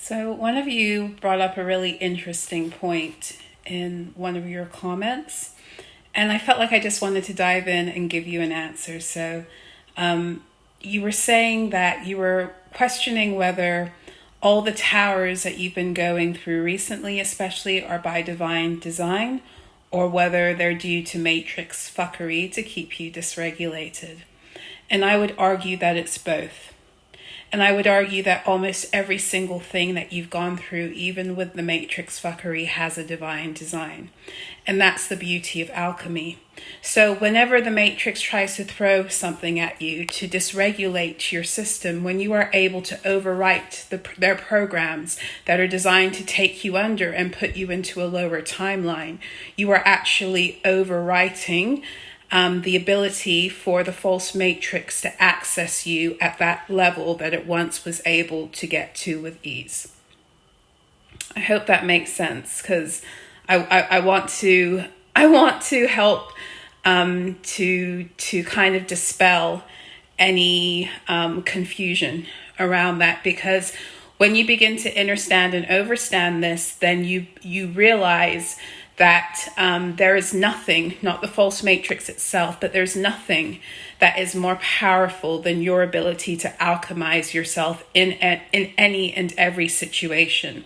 So one of you brought up a really interesting point in one of your comments, and I felt like I just wanted to dive in and give you an answer. So you were saying that you were questioning whether all the towers that you've been going through recently, especially, are by divine design, or whether they're due to matrix fuckery to keep you dysregulated. And I would argue that it's both. And I would argue that almost every single thing that you've gone through, even with the matrix fuckery, has a divine design. And that's the beauty of alchemy. So whenever the matrix tries to throw something at you to dysregulate your system, when you are able to overwrite their programs that are designed to take you under and put you into a lower timeline, you are actually overwriting the ability for the false matrix to access you at that level that it once was able to get to with ease. I hope that makes sense, because I want to help to kind of dispel any confusion around that, because when you begin to understand and overstand this, then you realize that there is nothing, not the false matrix itself, but there's nothing that is more powerful than your ability to alchemize yourself in any and every situation.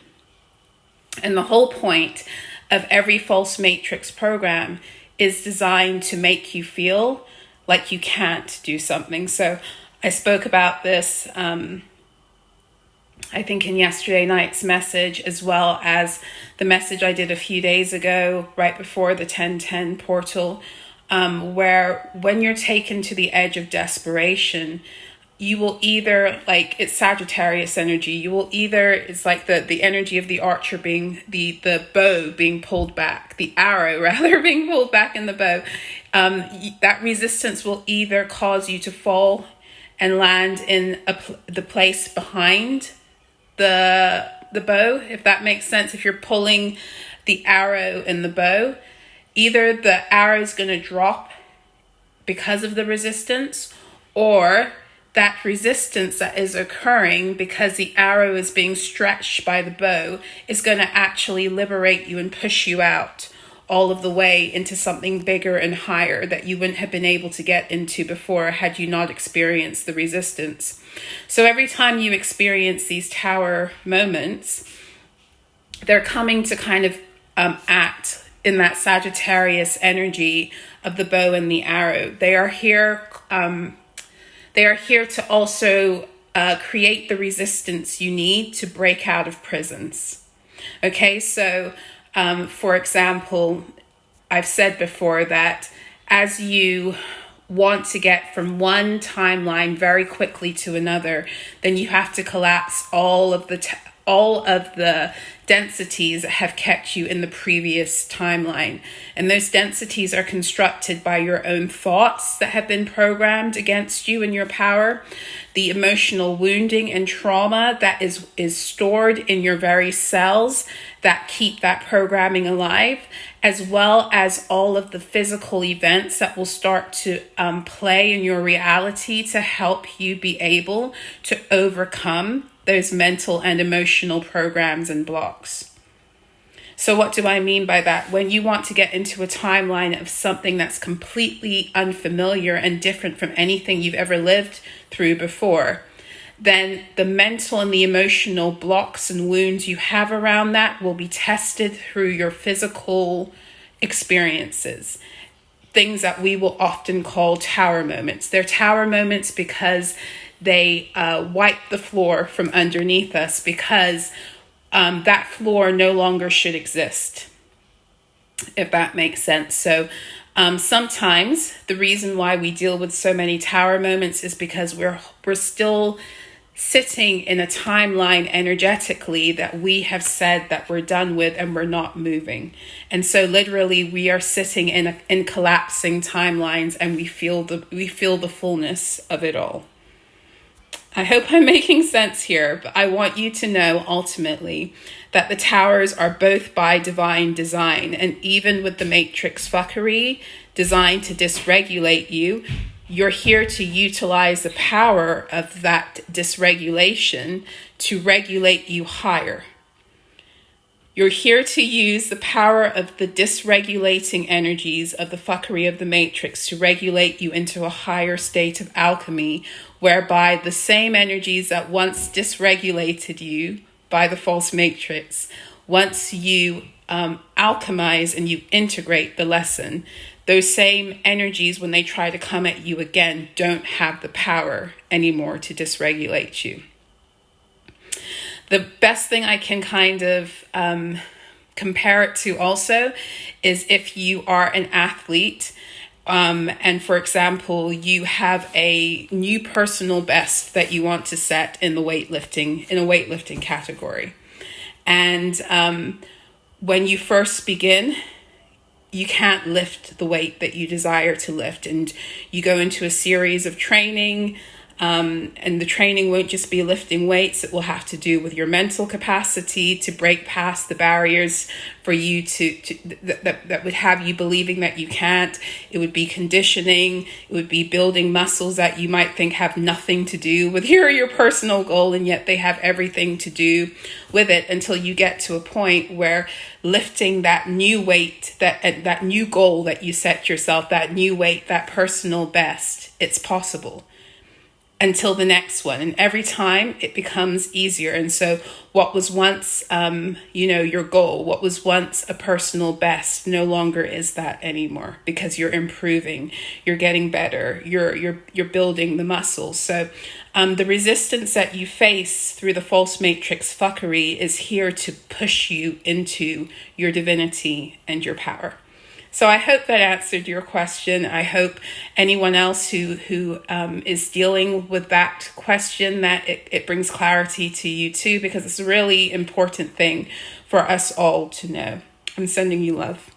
And the whole point of every false matrix program is designed to make you feel like you can't do something. So I spoke about this I think in yesterday night's message, as well as the message I did a few days ago, right before the 1010 portal, where when you're taken to the edge of desperation, you will either, like, it's Sagittarius energy, you will either, it's like the energy of the archer being, the bow being pulled back, the arrow rather being pulled back in the bow. That resistance will either cause you to fall and land in the place behind the bow, if that makes sense. If you're pulling the arrow in the bow, either the arrow is going to drop because of the resistance, or that resistance that is occurring because the arrow is being stretched by the bow is going to actually liberate you and push you out all of the way into something bigger and higher that you wouldn't have been able to get into before had you not experienced the resistance. So every time you experience these tower moments, they're coming to kind of act in that Sagittarius energy of the bow and the arrow. They are here to also create the resistance you need to break out of prisons. Okay, so for example, I've said before that as you want to get from one timeline very quickly to another, then you have to collapse all of the densities that have kept you in the previous timeline. And those densities are constructed by your own thoughts that have been programmed against you and your power, the emotional wounding and trauma that is stored in your very cells that keep that programming alive, as well as all of the physical events that will start to play in your reality to help you be able to overcome those mental and emotional programs and blocks. So what do I mean by that? When you want to get into a timeline of something that's completely unfamiliar and different from anything you've ever lived through before, then the mental and the emotional blocks and wounds you have around that will be tested through your physical experiences. Things that we will often call tower moments. They're tower moments because they wipe the floor from underneath us, because that floor no longer should exist, if that makes sense. So sometimes the reason why we deal with so many tower moments is because we're still sitting in a timeline energetically that we have said that we're done with, and we're not moving. And so literally we are sitting in collapsing timelines, and we feel the fullness of it all. I hope I'm making sense here, but I want you to know ultimately that the towers are both by divine design, and even with the matrix fuckery designed to dysregulate you, you're here to utilize the power of that dysregulation to regulate you higher. You're here to use the power of the dysregulating energies of the fuckery of the matrix to regulate you into a higher state of alchemy, whereby the same energies that once dysregulated you by the false matrix, once you alchemize and you integrate the lesson, those same energies, when they try to come at you again, don't have the power anymore to dysregulate you. The best thing I can kind of compare it to also is if you are an athlete and, for example, you have a new personal best that you want to set in a weightlifting category. And when you first begin, you can't lift the weight that you desire to lift, and you go into a series of training. And the training won't just be lifting weights. It will have to do with your mental capacity to break past the barriers for you that would have you believing that you can't. It would be conditioning. It would be building muscles that you might think have nothing to do with your personal goal, and yet they have everything to do with it, until you get to a point where lifting that new weight, that new goal that you set yourself, that new weight, that personal best, it's possible. Until the next one. And every time it becomes easier. And so what was once, your goal, what was once a personal best, no longer is that anymore, because you're improving, you're getting better, you're building the muscles. So the resistance that you face through the false matrix fuckery is here to push you into your divinity and your power. So I hope that answered your question. I hope anyone else who is dealing with that question, that it brings clarity to you too, because it's a really important thing for us all to know. I'm sending you love.